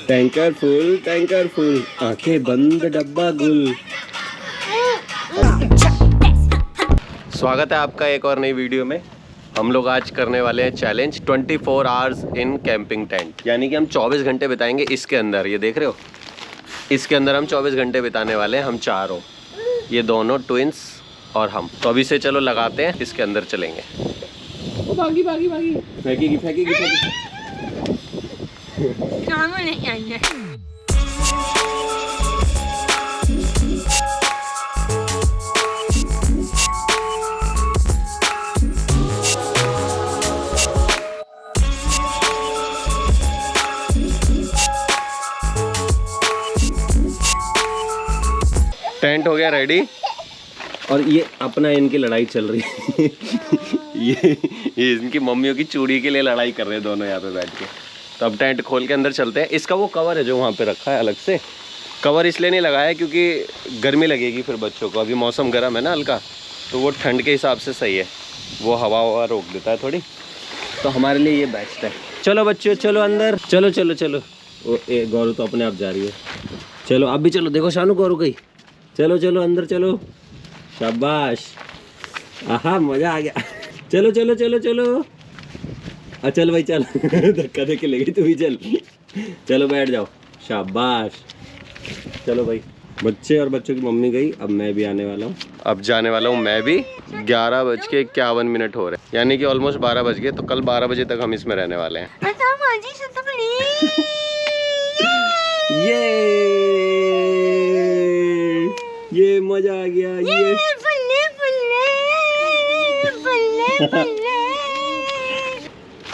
Tanker full, आंखें बंद डब्बा गुल। स्वागत है आपका एक और नई वीडियो में। हम लोग आज करने वाले हैं challenge 24 hours in camping tent, यानी कि हम 24 घंटे बिताएंगे इसके अंदर। ये देख रहे हो, इसके अंदर हम 24 घंटे बिताने वाले हैं, हम चारों, ये दोनों ट्विंस और हम। तो अभी से चलो लगाते हैं, इसके अंदर चलेंगे। ओ भागी फेंकेगी। टेंट हो गया रेडी, और ये अपना इनकी लड़ाई चल रही है। ये इनकी मम्मियों की चूड़ी के लिए लड़ाई कर रहे हैं दोनों यहाँ पे बैठ के। तो अब टेंट खोल के अंदर चलते हैं। इसका वो कवर है जो वहाँ पे रखा है अलग से, कवर इसलिए नहीं लगाया क्योंकि गर्मी लगेगी फिर बच्चों को। अभी मौसम गर्म है ना हल्का, तो वो ठंड के हिसाब से सही है, वो हवा रोक देता है थोड़ी, तो हमारे लिए ये बेस्ट है। चलो बच्चों, चलो अंदर, चलो। वो गौरू तो अपने आप जा रही है। चलो अब भी चलो, देखो शानू गौरू गई। चलो अंदर चलो, शाबाश, आहा मजा आ गया। चलो चल भाई चल। धक्का दे के ले गई, तू भी चल। चलो बैठ जाओ, शाबाश। चलो भाई, बच्चे और बच्चों की मम्मी गई, अब मैं भी आने वाला हूँ। अब जाने वाला हूँ मैं भी। 11:51 हो रहे हैं, यानी कि ऑलमोस्ट 12 बज गए। तो कल 12 बजे तक हम इसमें रहने वाले हैं। ये मजा आ गया।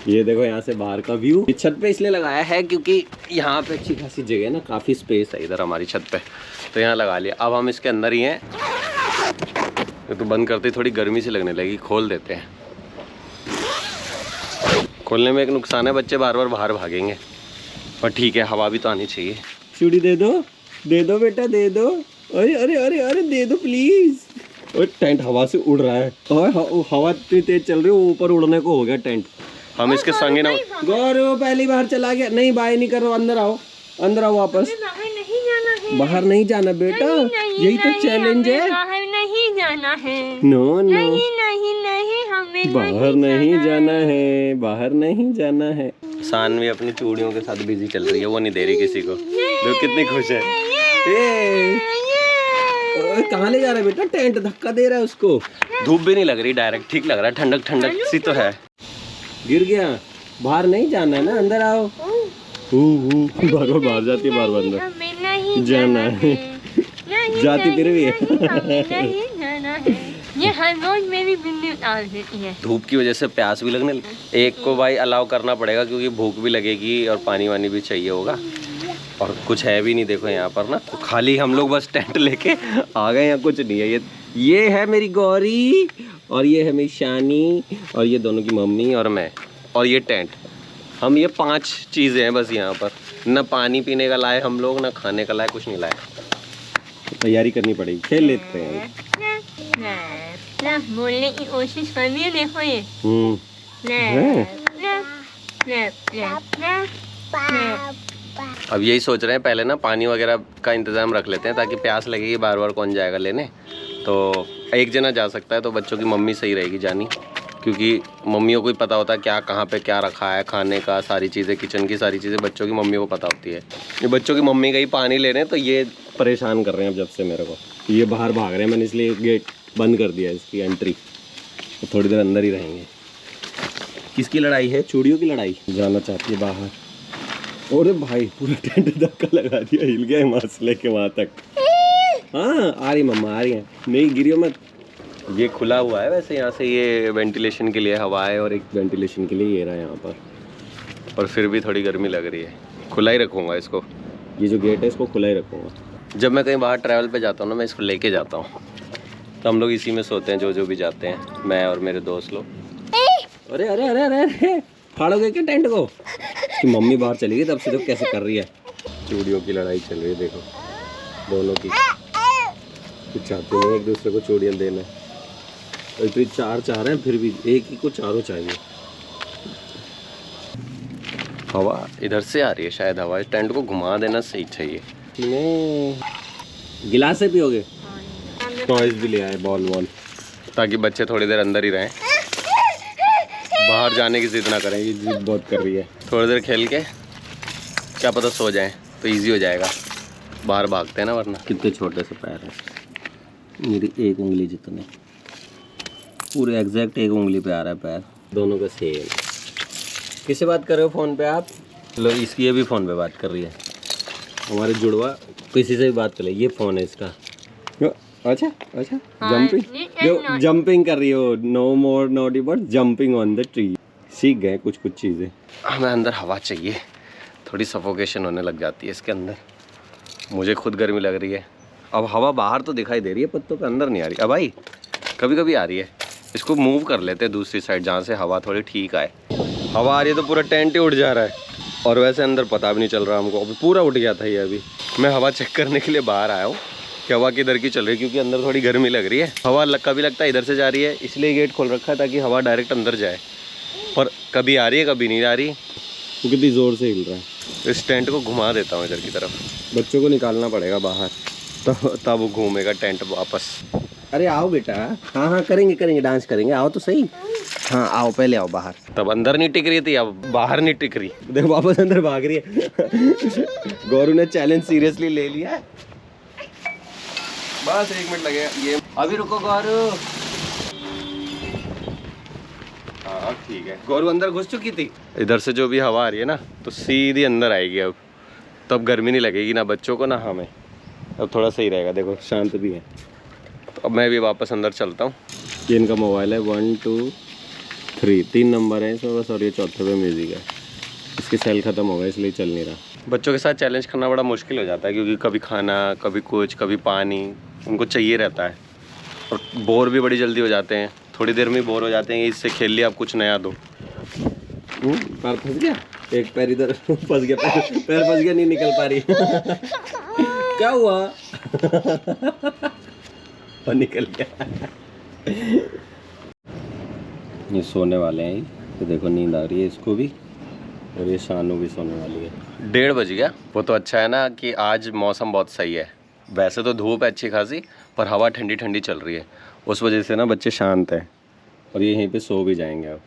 ये देखो यहाँ से बाहर का व्यू। छत पे इसलिए लगाया है क्योंकि यहाँ पे अच्छी खासी जगह है ना, काफी स्पेस है इधर हमारी छत पे, तो यहाँ लगा लिया। अब हम इसके अंदर ही हैं। तो बंद करते थोड़ी गर्मी से लगने लगी, खोल देते हैं। खोलने में एक नुकसान है, बच्चे बार बार बाहर भागेंगे, पर ठीक है, हवा भी तो आनी चाहिए। चूड़ी दे दो बेटा, दे दो। अरे दे दो प्लीज। और टेंट हवा से उड़ रहा है, और हवा इतनी तेज चल रही है, ऊपर उड़ने को हो गया टेंट। हम इसके संगे ना। गौरव पहली बार चला गया। नहीं बाय नहीं करो, अंदर आओ वापस। बाहर नहीं जाना बेटा, यही तो चैलेंज है। बाहर नहीं जाना है। नो नहीं हमें बाहर नहीं जाना है। सानवी अपनी चूड़ियों के साथ बिजी चल रही है, वो नहीं दे रही किसी को। देखो कितनी खुश है। कहाँ ले जा रहा है बेटा? टेंट धक्का दे रहा है उसको। धूप भी नहीं लग रही, डायरेक्ट ठीक लग रहा है, ठंडक सी तो है। गिर गया, बाहर नहीं जाना है ना, अंदर आओ। बार बाहर जाती है, बार अंदर जाना है। जाती फिर भी है। ये हर रोज मेरी बिल्ली उतार देती है। धूप की वजह से प्यास भी लगने लगी। एक को भाई अलाउ करना पड़ेगा क्योंकि भूख भी लगेगी और पानी वानी भी चाहिए होगा, और कुछ है भी नहीं देखो यहाँ पर ना, तो खाली हम लोग बस टेंट लेके आ गए, यहाँ कुछ नहीं है। ये है मेरी गौरी, और ये है मेरी शानी, और ये दोनों की मम्मी और मैं, और ये टेंट। हम ये 5 चीज़ें हैं बस यहाँ पर। ना पानी पीने का लाए हम लोग, ना खाने का लाए, कुछ नहीं लाए। तो तैयारी करनी पड़ेगी, खेल लेते हैं। बोलने की कोशिश कर रही है, देखो ये। अब यही सोच रहे हैं, पहले ना पानी वगैरह का इंतज़ाम रख लेते हैं, ताकि प्यास लगेगी बार बार कौन जाएगा लेने। तो एक जना जा सकता है, तो बच्चों की मम्मी सही रहेगी जानी, क्योंकि मम्मियों को ही पता होता है क्या कहाँ पे क्या रखा है, खाने का सारी चीज़ें, किचन की सारी चीज़ें बच्चों की मम्मियों को पता होती है। ये बच्चों की मम्मी गई पानी लेने, तो ये परेशान कर रहे हैं अब जब से मेरे को। ये बाहर भाग रहे हैं, मैंने इसलिए गेट बंद कर दिया इसकी एंट्री, तो थोड़ी देर अंदर ही रहेंगे। किसकी लड़ाई है? चूड़ियों की लड़ाई। जाना चाहती है बाहर। अरे भाई पूरा टेंट धक्का लगा दिया, हिल गया वहाँ से लेके वहाँ तक। हाँ आ रही मम्मा, आ रही है। नहीं गिरियो मत। ये खुला हुआ है वैसे, यहाँ से ये वेंटिलेशन के लिए हवा है, और एक वेंटिलेशन के लिए ये रहा यहाँ पर, और फिर भी थोड़ी गर्मी लग रही है। खुला ही रखूँगा इसको, ये जो गेट है इसको खुला ही रखूँगा। जब मैं कहीं बाहर ट्रैवल पे जाता हूँ ना, मैं इसको लेके जाता हूँ, तो हम लोग इसी में सोते हैं, जो भी जाते हैं, मैं और मेरे दोस्त लोग। अरे फाड़ोगे क्या टेंट को? कि मम्मी बाहर चली गई तब से, तो कैसे कर रही है। चूड़ियों की लड़ाई चल रही है देखो दोनों की, कुछ चाहते नहीं एक दूसरे को चूड़ियाँ देना। और फिर 4 चाह रहे हैं, फिर भी एक ही को चारों चाहिए। हवा इधर से आ रही है शायद, हवा इस टेंट को घुमा देना सही चाहिए। गिलास से पियोगे? टॉयज भी ले आए, बॉल ताकि बच्चे थोड़ी देर अंदर ही रहें, बाहर जाने की जिद ना करें। ये जिद बहुत कर रही है। थोड़ी देर खेल के क्या पता सो जाए तो इजी हो जाएगा, बाहर भागते हैं ना वरना। कितने छोटे से पैर हैं, मेरी एक उंगली जितने, पूरे एग्जैक्ट एक उंगली पे आ रहा है पैर, दोनों का सेम। किससे बात कर रहे हो फ़ोन पे आप? लो इसकी, ये भी फ़ोन पे बात कर रही है। हमारे जुड़वा किसी से भी बात कर ले, ये फ़ोन है इसका। अच्छा जंपिंग कर रही हो। No more naughty but jumping on the tree. सीख गए कुछ चीज़ें। हमें अंदर हवा चाहिए, थोड़ी सफोकेशन होने लग जाती है इसके अंदर। मुझे खुद गर्मी लग रही है। अब हवा बाहर तो दिखाई दे रही है पत्तों के अंदर नहीं आ रही। अब आई कभी कभी आ रही है। इसको मूव कर लेते हैं दूसरी साइड जहाँ से हवा थोड़ी ठीक आए। हवा आ रही है तो पूरा टेंट ही उड़ जा रहा है, और वैसे अंदर पता भी नहीं चल रहा हमको। अभी पूरा उठ गया था ये। अभी मैं हवा चेक करने के लिए बाहर आया हूँ कि हवा किधर की चल रही है, क्योंकि अंदर थोड़ी गर्मी लग रही है। हवा कभी लगता है इधर से जा रही है, इसलिए गेट खोल रखा है ताकि हवा डायरेक्ट अंदर जाए, और कभी आ रही है कभी नहीं आ रही। तो कितनी ज़ोर से हिल रहा है। इस टेंट को घुमा देता हूँ इधर की तरफ, बच्चों को निकालना पड़ेगा बाहर, तब वो घूमेगा टेंट वापस। अरे आओ बेटा, हाँ करेंगे डांस करेंगे, आओ तो सही। हाँ आओ, पहले आओ बाहर। तब अंदर नहीं टिक रही थी, अब बाहर नहीं टिक रही, देखो वापस अंदर भाग रही है। गौरू ने चैलेंज सीरियसली ले लिया है। बस 1 मिनट लगेगा ये। अभी रुको गौरू। हाँ ठीक है। गौरू अंदर घुस चुकी थी। इधर से जो भी हवा आ रही है ना, तो सीधी अंदर आएगी अब, तब गर्मी नहीं लगेगी ना बच्चों को ना हमें। अब थोड़ा सही रहेगा। देखो शांत भी है। तो अब मैं भी वापस अंदर चलता हूँ। ये इनका मोबाइल है, 1 2 3 3 नंबर है इसमें बस, और ये चौथे पे म्यूजिक है। इसकी सेल ख़त्म हो गया इसलिए चल नहीं रहा। बच्चों के साथ चैलेंज करना बड़ा मुश्किल हो जाता है, क्योंकि कभी खाना, कभी कुछ, कभी पानी उनको चाहिए रहता है, और बोर भी बड़ी जल्दी हो जाते हैं। थोड़ी देर में बोर हो जाते हैं, इससे खेल लिया, अब कुछ नया दो। पैर फंस गया, एक पैर इधर फंस गया, पैर फंस गया, नहीं निकल पा रही। क्या हुआ? और निकल गया। ये सोने वाले हैं, तो देखो नींद आ रही है इसको भी, और ये शानू भी सोने वाली है। 1:30 बज गया। वो तो अच्छा है ना कि आज मौसम बहुत सही है। वैसे तो धूप है अच्छी खासी, पर हवा ठंडी ठंडी चल रही है, उस वजह से ना बच्चे शांत हैं, और ये यहीं पे सो भी जाएंगे अब।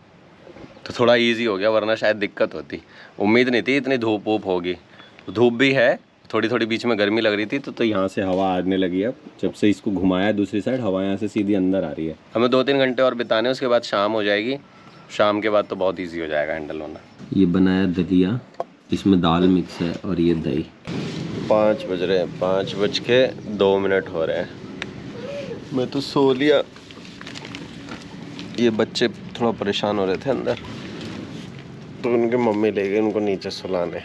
तो थोड़ा इजी हो गया, वरना शायद दिक्कत होती। उम्मीद नहीं थी इतनी धूप वूप होगी। धूप भी है, थोड़ी थोड़ी बीच में गर्मी लग रही थी, तो यहाँ से हवा आने लगी है। अब जब से इसको घुमाया दूसरी साइड, हवा यहाँ से सीधी अंदर आ रही है। हमें 2-3 घंटे और बिताने, उसके बाद शाम हो जाएगी। शाम के बाद तो बहुत ईजी हो जाएगा हैंडल होना। ये बनाया दलिया, इसमें दाल मिक्स है, और ये दही। 5 बज रहे हैं, 5:02 हो रहे हैं। मैं तो सो लिया। ये बच्चे थोड़ा परेशान हो रहे थे अंदर, तो उनके मम्मी ले गई उनको नीचे सुलाने।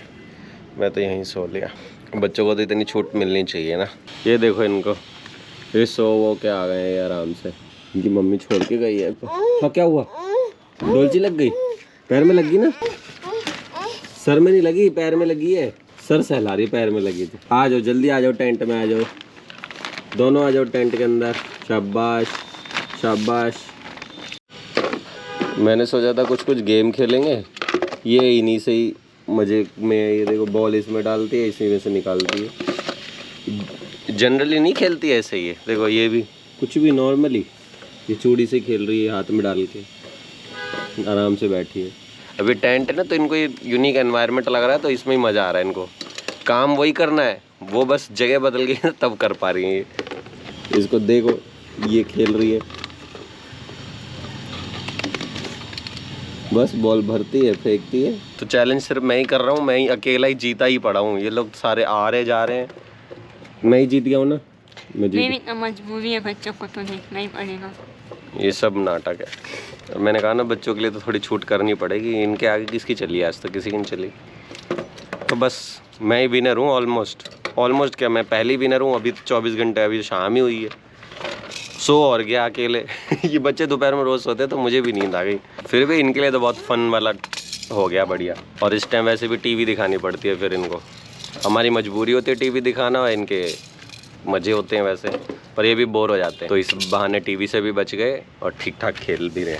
मैं तो यहीं सो लिया। बच्चों को तो इतनी छूट मिलनी चाहिए ना। ये देखो इनको, ये सो वो के आ गए हैं आराम से। इनकी मम्मी छोड़ के गई है। हाँ क्या हुआ? डोलची लग गई? पैर में लगी ना? सर में नहीं लगी, पैर में लगी है। सर सहला रही, पैर में लगी थी। आ जाओ जल्दी, आ जाओ टेंट में, आ जाओ दोनों, आ जाओ टेंट के अंदर। शाबाश शाबाश। मैंने सोचा था कुछ गेम खेलेंगे, ये इन्हीं से ही मज़े में। ये देखो बॉल इसमें डालती है, इसी में से निकालती है। जनरली नहीं खेलती ऐसे ही है। देखो ये भी कुछ भी नॉर्मली, ये चूड़ी से खेल रही है, हाथ में डाल के आराम से बैठी है। अभी टेंट है ना, तो इनको ये यूनिक एनवायरनमेंट लग रहा है, तो इसमें ही मज़ा आ रहा है इनको। काम वही करना है, वो बस जगह बदल गई है तब कर पा रही है ये। इसको देखो, ये खेल रही है, बस बॉल भरती है, फेंकती है। तो चैलेंज सिर्फ मैं ही कर रहा हूँ, मैं ही अकेला ही जीता ही पड़ा हूँ। ये लोग सारे आ रहे जा रहे हैं, मैं ही जीत गया हूँ ना। मेरी तो मजबूरी है, बच्चों को तो देखना ही पड़ेगा। ये सब नाटक है। और मैंने कहा ना बच्चों के लिए तो थोड़ी छूट करनी पड़ेगी। इनके आगे किसकी चली, आज तक किसी की नहीं चली। तो बस मैं ही विनर हूँ ऑलमोस्ट क्या, मैं पहली विनर हूँ। अभी 24 घंटे, अभी शाम ही हुई है, सो और गया अकेले। ये बच्चे दोपहर में रोज़ सोते तो मुझे भी नींद आ गई। फिर भी इनके लिए तो बहुत फन वाला हो गया, बढ़िया। और इस टाइम वैसे भी टीवी दिखानी पड़ती है फिर इनको। हमारी मजबूरी होती है टीवी दिखाना, और इनके मजे होते हैं वैसे, पर ये भी बोर हो जाते हैं, तो इस बहाने टीवी से भी बच गए और ठीक ठाक खेल भी रहे।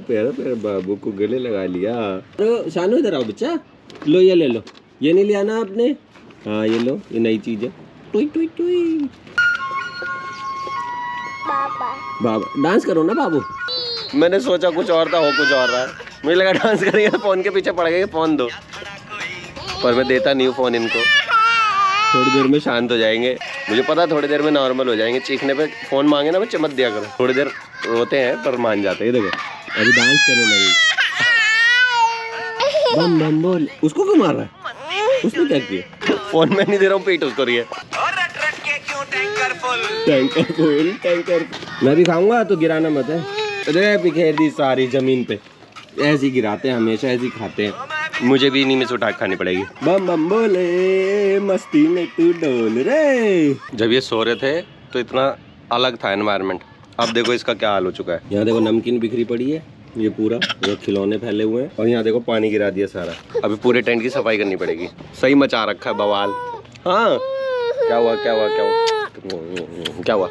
प्यारा प्यारा बाबू को गले लगा लिया। तो शानू इधर आओ बच्चा, लो ये ले लो, ये नहीं लिया ना आपने? हाँ ये लो, ये नई चीज है। टुई टुई टुई। बाबा डांस करो ना बाबू। मैंने सोचा कुछ और था, हो कुछ और रहा है। मुझे लगा डांस करेंगे तो फोन के पीछे पड़ गए, फोन दो, पर मैं देता नहीं हूँ फोन इनको। थोड़ी देर में शांत हो जाएंगे, मुझे पता है थोड़ी देर में नॉर्मल हो जाएंगे। चीखने पे फोन मांगे ना बच्चे मत दिया करो, थोड़ी देर रोते हैं पर मान जाते हैं। देखो अभी डांस करने लगे। बम बम बोल। उसको क्यों मार रहा है? उसने क्या किया? फोन में नहीं दे रहा हूँ, पीट उसको रही है। टैंकर मैं भी खाऊंगा तो गिराना मत है। अरे बिखेर दी सारी जमीन पे, ऐसी गिराते हैं हमेशा, ऐसी खाते हैं। मुझे भी इन्हीं में से उठा खानी पड़ेगी। बम बम बोले मस्ती में तू डोल रे। जब ये सो रहे थे तो इतना अलग था एनवायरनमेंट, अब देखो इसका क्या हाल हो चुका है। यहाँ देखो नमकीन बिखरी पड़ी है, ये पूरा ये खिलौने फैले हुए हैं, और यहाँ देखो पानी गिरा दिया सारा। अभी पूरे टेंट की सफाई करनी पड़ेगी। सही मचा रखा है बवाल। हाँ क्या हुआ क्या हुआ क्या हुआ क्या हुआ?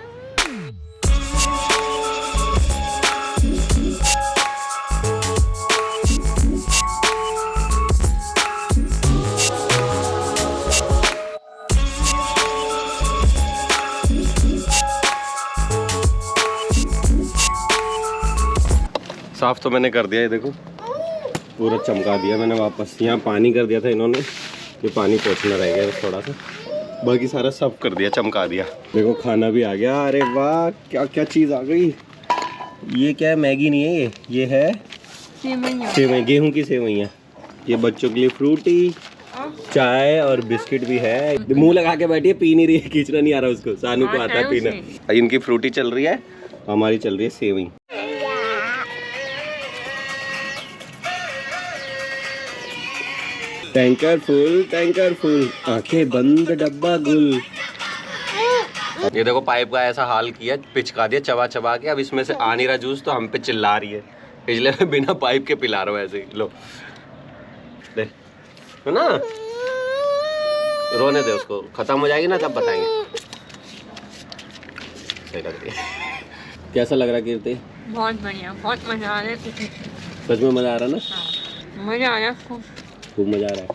साफ तो मैंने कर दिया, ये देखो पूरा चमका दिया मैंने वापस। यहाँ पानी कर दिया था इन्होंने, ये पानी पोंछना रह गया थोड़ा सा, बाकी सारा साफ कर दिया, चमका दिया। देखो खाना भी आ गया। अरे वाह क्या क्या चीज़ आ गई। ये क्या है? मैगी नहीं है ये है सेवई, गेहूं की सेवइयाँ। ये बच्चों के लिए फ्रूटी, चाय और बिस्किट भी है। मुंह लगा के बैठी है, पी नहीं रही है, खींचना नहीं आ रहा उसको। सानू को आता है पीना। इनकी फ्रूटी चल रही है, हमारी चल रही है सेवई। टैंकर फुल, आंखें बंद डब्बा गुल। ये देखो पाइप का ऐसा हाल किया, पिचका दिया चबा चबा के। अब इसमें से आ नहीं रहा जूस तो हम पे चिल्ला रही है, इसलिए मैं बिना पाइप के पिला रहा हूँ ऐसे ही। लो दे है ना, रोने दे उसको, खत्म हो जाएगी ना तब बताएंगे। कैसा लग रहा है कीर्ति? बहुत बढ़िया, बहुत मजा आ रहा है। सच में मजा आ रहा है ना? मजा आ रहा है, खूब मजा आ रहा है।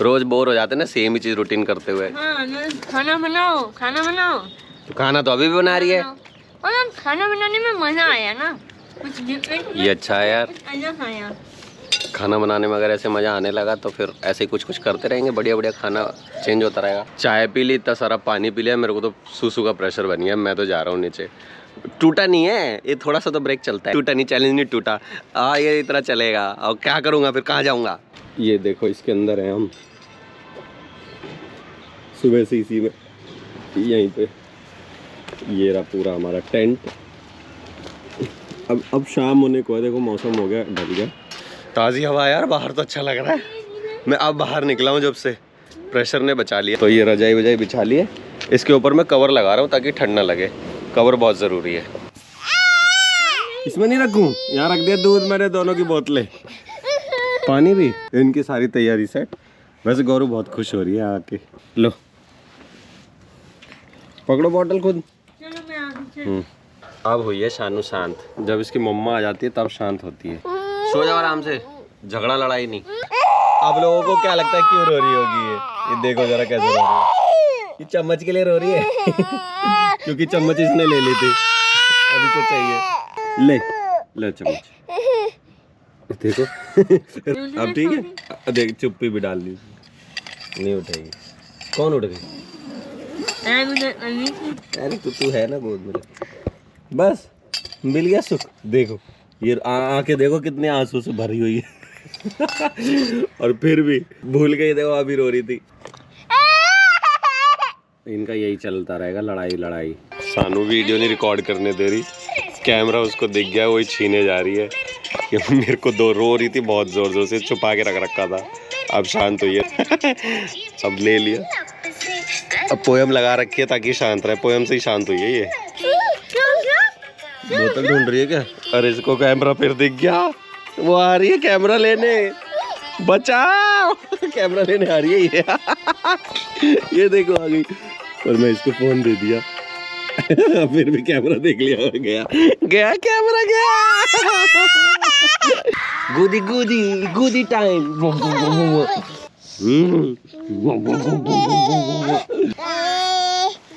रोज बोर हो जाते हैं ना सेम ही चीज रूटीन करते हुए। हाँ, खाना बनाओ खाना बनाओ। तो खाना तो अभी भी बना रही है, और अब खाना बनाने में मजा आया ना, कुछ डिफरेंट। ये अच्छा है यार, अलग आया खाना बनाने में। अगर ऐसे मजा आने लगा तो फिर ऐसे कुछ कुछ करते रहेंगे, बढ़िया बढ़िया खाना चेंज होता रहेगा। चाय पी ली, इतना सारा पानी पी लिया, मेरे को तो सूसू का प्रेशर बन गया। मैं तो जा रहा हूँ नीचे। टूटा नहीं है ये, थोड़ा सा तो ब्रेक चलता है। टूटा नहीं, चैलेंज नहीं टूटा। ये इतना चलेगा। और क्या करूँगा फिर, कहाँ जाऊँगा? ये देखो इसके अंदर है हम, सुबह से इसी में यहीं पे। ये रहा पूरा हमारा टेंट। अब शाम होने को है, देखो मौसम हो गया, ढल गया। ताज़ी हवा यार, बाहर तो अच्छा लग रहा है। मैं अब बाहर निकला हूँ जब से, प्रेशर ने बचा लिया। तो ये रजाई वजाई बिछा ली है, इसके ऊपर मैं कवर लगा रहा हूँ ताकि ठंड ना लगे। कवर बहुत ज़रूरी है। इसमें नहीं रखूँ, यहाँ रख दिया दूध मैंने, दोनों की बोतलें, पानी भी। इनकी सारी तैयारी सेट। वैसे गौरू बहुत खुश हो रही है आके। लो पकड़ो बॉटल खुद। अब हुई है शानू शांत। जब इसकी मम्मा आ जाती है तब शांत होती है। सो जाओ आराम से, झगड़ा लड़ाई नहीं। आप लोगों को क्या लगता है क्यों रो रही होगी ये देखो जरा कैसे रो रही है। ये चम्मच के लिए रो रही है क्योंकि चम्मच इसने ले ली थी, अभी तो चाहिए। ले चम्मच, देखो अब ठीक है। देख चुप्पी भी डाल ली, नहीं उठेगी। कौन उठ गई? अरे तू है ना गोद में। बस मिल गया सुख। देखो ये आंखें देखो कितने आंसू से भरी हुई है और फिर भी भूल गई, देखो अभी रो रही थी। इनका यही चलता रहेगा, लड़ाई। सानू वीडियो नहीं रिकॉर्ड करने दे रही, कैमरा उसको दिख गया, वही छीने जा रही है। मेरे को रो रही थी बहुत जोर से, छुपा के रख रखा था। अब शांत हुई है अब ले लिया। अब पोयम लगा रखी है ताकि शांत रहे, पोयम से ही शांत हुई है ये। बोतल ढूंढ रही है क्या? अरे इसको कैमरा फिर दिख गया, वो आ रही है कैमरा लेने, बचाओ। कैमरा लेने आ रही है ये। ये देखो आ गई। और मैं इसको फोन दे दिया। फिर भी कैमरा देख लिया, गया गया कैमरा गया। गुदी गुदी गुदी टाइम।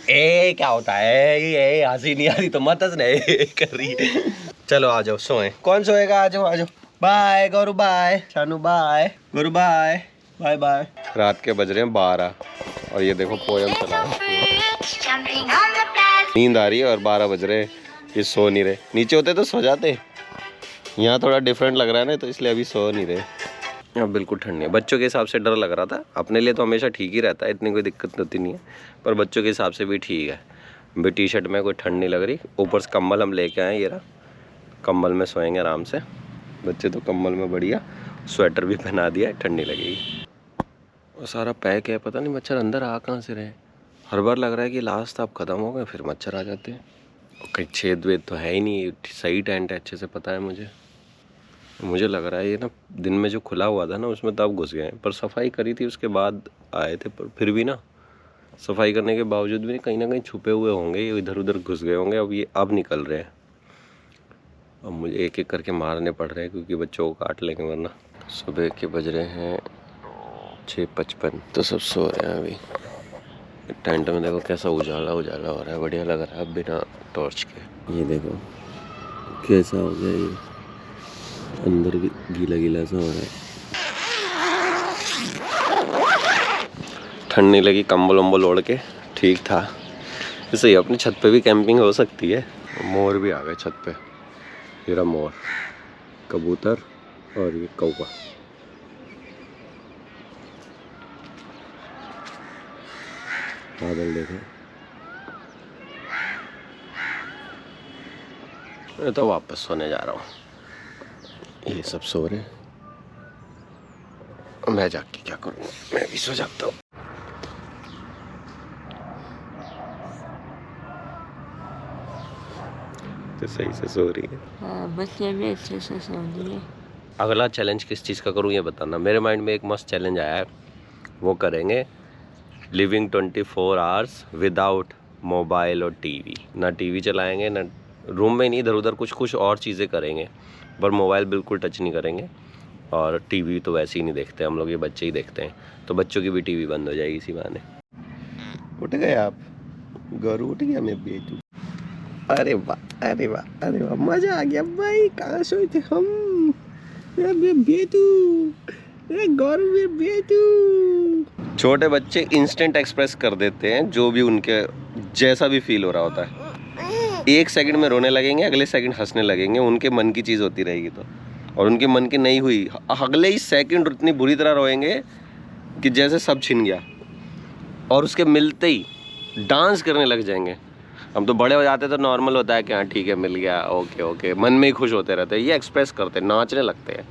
ए क्या होता है ये? हंसी नहीं आ रही तो मत हंसना कर रही है। चलो आ जाओ सोए। कौन सोएगा? आ जाओ आ जाओ। Bye Gauru, bye Shanu, bye Gauru, bye bye bye. रात के बज रहे हैं 12 और ये देखो पोयम चला रहा है। नींद आ रही है और 12 बज रहे हैं, ये सो नहीं रहे। नीचे होते तो सो जाते, यहाँ थोड़ा डिफरेंट लग रहा है ना, तो इसलिए अभी सो नहीं रहे। अब बिल्कुल ठंड नहीं है। बच्चों के हिसाब से डर लग रहा था, अपने लिए तो हमेशा ठीक ही रहता है, इतनी कोई दिक्कत होती नहीं है, पर बच्चों के हिसाब से भी ठीक है। अभी टी शर्ट में कोई ठंड नहीं लग रही। ऊपर से कंबल हम लेके आए, ये रहा, कंबल में सोएंगे आराम से। बच्चे तो कंबल में बढ़िया, स्वेटर भी पहना दिया है, ठंड नहीं लगेगी। और सारा पैक है, पता नहीं मच्छर अंदर आ कहाँ से रहे। हर बार लग रहा है कि लास्ट अब ख़त्म हो गए, फिर मच्छर आ जाते हैं। कहीं छेद वेद तो है ही नहीं, सही टेंट है, अच्छे से पता है मुझे लग रहा है ये ना दिन में जो खुला हुआ था ना उसमें तब घुस गए, पर सफाई करी थी उसके बाद आए थे, पर फिर भी ना सफाई करने के बावजूद भी कहीं ना कहीं छुपे हुए होंगे, ये इधर उधर घुस गए होंगे। अब ये अब निकल रहे हैं, अब मुझे एक एक करके मारने पड़ रहे हैं क्योंकि बच्चों को काट लेंगे वरना। सुबह के बज रहे हैं 6:55, तो सब सो रहे हैं अभी। टेंट में देखो कैसा उजाला उजाला हो रहा है, बढ़िया लग रहा है बिना टॉर्च के। ये देखो कैसा हो गया, ये अंदर गीला गीला सा हो रहा है। ठंड नहीं लगी, कंबल वम्बल ओढ़ के ठीक था। जैसे अपनी छत पे भी कैंपिंग हो सकती है। मोर भी आ गए छत पे, ये मोर, कबूतर और ये कौवा। बादल देखो। मैं तो वापस सोने जा रहा हूँ, ये सब सो रहे हैं, मैं जाके क्या करूँगा, मैं भी सो जाता हूँ। तो सही से सो रही है। हाँ, बच्चे भी अच्छे से सो लिए। अगला चैलेंज किस चीज़ का करूँ ये बताना। मेरे माइंड में एक मस्त चैलेंज आया है, वो करेंगे लिविंग 24 आवर्स विदाउट मोबाइल और टीवी। ना टीवी चलाएंगे, ना रूम में नहीं, इधर उधर कुछ और चीज़ें करेंगे, पर मोबाइल बिल्कुल टच नहीं करेंगे। और टीवी तो वैसे ही नहीं देखते हम लोग, ये बच्चे ही देखते हैं, तो बच्चों की भी टीवी बंद हो जाएगी इसी बहाने। उठ गए आप? गौरू उठ गया, मैं बेटू। अरे वाह अरे वाह अरे वाह, मजा आ गया भाई। कहाँ सोए थे हम? बेटू, गौरू बेटू। छोटे बच्चे इंस्टेंट एक्सप्रेस कर देते हैं जो भी उनके जैसा भी फील हो रहा होता है। एक सेकंड में रोने लगेंगे, अगले सेकंड हंसने लगेंगे, उनके मन की चीज़ होती रहेगी तो। और उनके मन की नहीं हुई, अगले ही सेकंड इतनी बुरी तरह रोएंगे कि जैसे सब छिन गया, और उसके मिलते ही डांस करने लग जाएंगे। हम तो बड़े हो जाते तो नॉर्मल होता है कि हाँ ठीक है मिल गया, ओके ओके, मन में ही खुश होते रहते हैं। ये एक्सप्रेस करते, नाचने लगते हैं।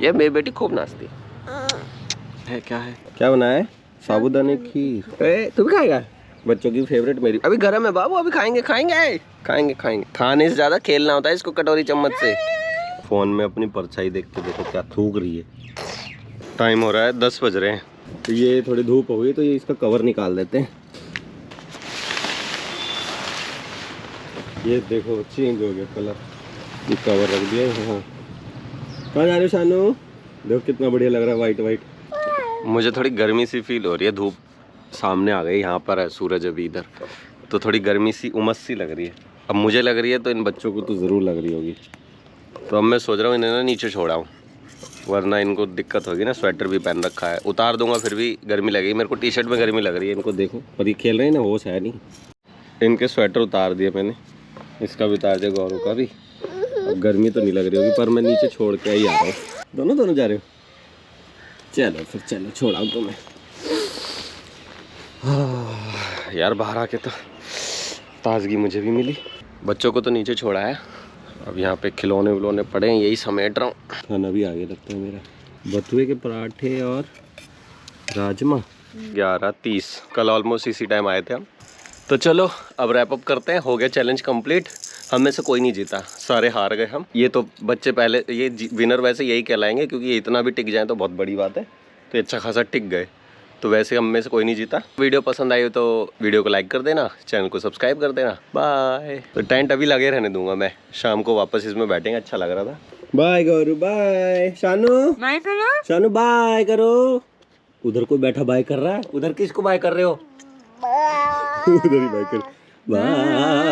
ये मेरी बेटी खूब नाचती है। क्या है, क्या बनाया है? साबूदाने खीर। तू भी खाएगा? बच्चों की फेवरेट मेरी। अभी गरम है बाबू, अभी खाएंगे खाएंगे खाएंगे खाएंगे। खाने से ज़्यादा खेलना होता है इसको कटोरी चम्मच से। फ़ोन में अपनी परछाई देखते देखो क्या थूक रही है। टाइम हो रहा है 10 बज रहे हैं, तो ये थोड़ी धूप हो गई तो ये इसका कवर निकाल देते हैं। ये देखो चेंज हो गया कलर, ये कवर रख दिया। हाँ, कहाँ जा रहे हो शानू? देखो कितना बढ़िया लग रहा है वाइट वाइट। मुझे थोड़ी गर्मी सी फील हो रही है, धूप सामने आ गई, यहाँ पर है सूरज अभी इधर, तो थोड़ी गर्मी सी उमस सी लग रही है। अब मुझे लग रही है तो इन बच्चों को तो ज़रूर लग रही होगी। तो अब मैं सोच रहा हूँ इन्हें ना नीचे छोड़ाऊँ, वरना इनको दिक्कत होगी ना। स्वेटर भी पहन रखा है, उतार दूंगा फिर भी गर्मी लगेगी। मेरे को टी शर्ट में गर्मी लग रही है, इनको देखो। पर ये खेल रहे हैं ना, होश है नहीं। इनके स्वेटर उतार दिए मैंने, इसका भी उतार दिया, गौरव का भी। अब गर्मी तो नहीं लग रही होगी, पर मैं नीचे छोड़ के ही आ रहा हूँ। दोनों जा रहे हो? चलो फिर चलो, छोड़ाऊँ तुम्हें। यार बाहर आके तो ताजगी मुझे भी मिली। बच्चों को तो नीचे छोड़ा है, अब यहाँ पे खिलौने विलौने पड़े हैं, यही समेट रहा हूँ। खाना भी आगे लगता है मेरा। बथुए के पराठे और राजमा। 11:30, कल ऑलमोस्ट इसी टाइम आए थे हम। तो चलो अब रैप अप करते हैं। हो गया चैलेंज कंप्लीट। हम में से कोई नहीं जीता, सारे हार गए हम। ये तो बच्चे पहले, ये विनर वैसे यही कहलाएंगे क्योंकि ये इतना भी टिक जाए तो बहुत बड़ी बात है। तो अच्छा खासा टिक गए, तो वैसे हम में से कोई नहीं जीता। वीडियो पसंद आई हो तो वीडियो को लाइक कर देना, चैनल को सब्सक्राइब कर देना। बाय। तो टेंट अभी लगे रहने दूंगा मैं, शाम को वापस इसमें बैठेंगे, अच्छा लग रहा था। Bye Gauru, bye. Shanu, bye करो। शानू बाय करो। उधर कोई बैठा बाय कर रहा है, उधर किसको बाय कर रहे हो? उधर ही बाय कर। बाय।